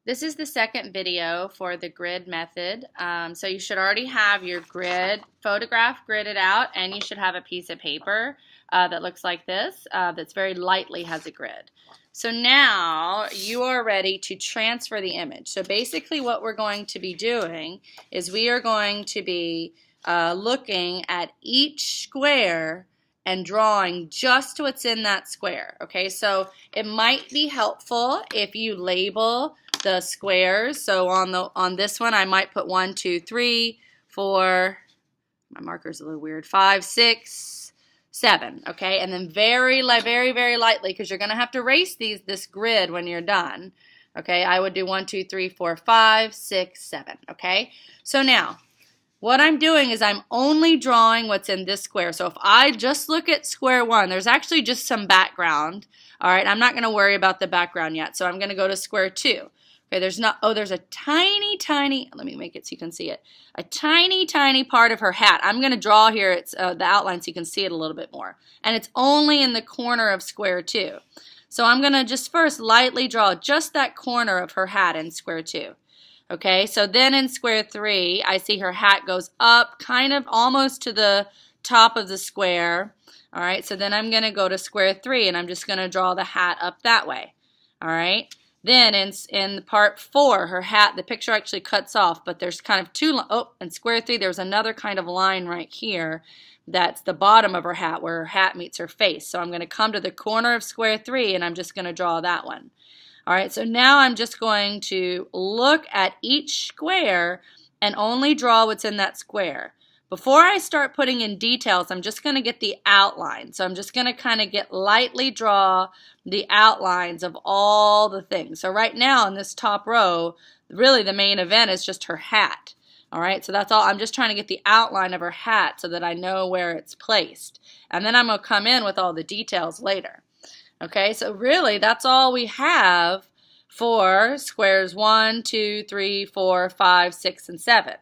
This is the second video for the grid method. So you should already have your grid photograph gridded out, and you should have a piece of paper that looks like this that's very lightly has a grid. So now you are ready to transfer the image. So basically what we're going to be doing is we are going to be looking at each square and drawing just what's in that square. Okay, so it might be helpful if you label the squares. So on this one, I might put 1, 2, 3, 4. My marker's a little weird. 5, 6, 7. Okay, and then very lightly, because you're going to have to erase this grid when you're done. Okay, I would do 1, 2, 3, 4, 5, 6, 7. Okay, so now what I'm doing is I'm only drawing what's in this square. So if I just look at square 1, there's actually just some background. All right, I'm not going to worry about the background yet. So I'm going to go to square 2. Okay, there's a tiny, let me make it so you can see it. A tiny part of her hat. I'm going to draw here it's the outline so you can see it a little bit more. And it's only in the corner of square 2. So I'm going to just first lightly draw just that corner of her hat in square 2. Okay, so then in square 3, I see her hat goes up kind of almost to the top of the square. All right, so then I'm going to go to square 3 and I'm just going to draw the hat up that way. All right, then in part 4, her hat, the picture actually cuts off, but there's kind of in square 3, there's another kind of line right here. That's the bottom of her hat where her hat meets her face. So I'm going to come to the corner of square 3 and I'm just going to draw that one. All right, so now I'm just going to look at each square and only draw what's in that square. Before I start putting in details, I'm just going to get the outline. So I'm just going to kind of lightly draw the outlines of all the things. So right now in this top row, really the main event is just her hat. All right, so that's all. I'm just trying to get the outline of her hat so that I know where it's placed. And then I'm going to come in with all the details later. Okay, so really that's all we have for squares 1, 2, 3, 4, 5, 6, and 7.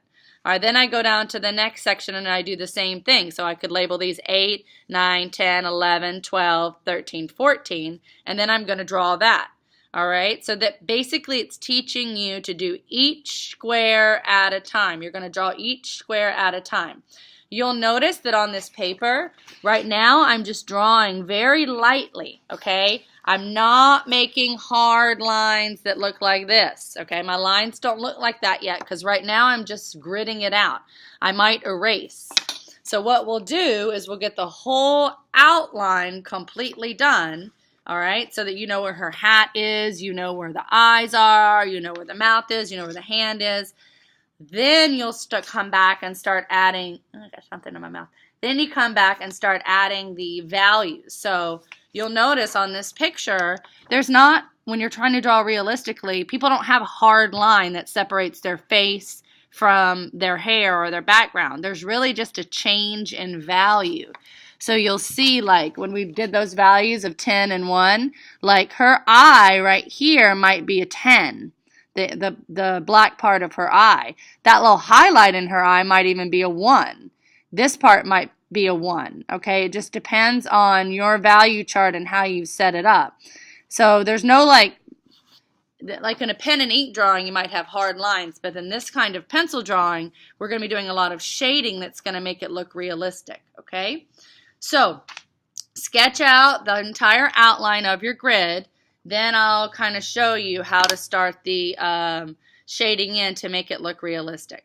All right, then I go down to the next section and I do the same thing. So I could label these 8, 9, 10, 11, 12, 13, 14, and then I'm going to draw that. All right, so that basically it's teaching you to do each square at a time. You're going to draw each square at a time. You'll notice that on this paper, right now I'm just drawing very lightly, okay? I'm not making hard lines that look like this, okay? My lines don't look like that yet because right now I'm just gridding it out. I might erase. So what we'll do is we'll get the whole outline completely done, all right? So that you know where her hat is, you know where the eyes are, you know where the mouth is, you know where the hand is. Then you'll come back and start adding, oh, I got something in my mouth. Then you come back and start adding the values. So you'll notice on this picture, there's not, when you're trying to draw realistically, people don't have a hard line that separates their face from their hair or their background. There's really just a change in value. So you'll see, like, when we did those values of 10 and 1, like her eye right here might be a 10. The black part of her eye. That little highlight in her eye might even be a 1. This part might be a 1. Okay, it just depends on your value chart and how you set it up. So there's no like in a pen and ink drawing, you might have hard lines, but in this kind of pencil drawing, we're going to be doing a lot of shading that's going to make it look realistic. Okay, so sketch out the entire outline of your grid. Then I'll kind of show you how to start the shading in to make it look realistic.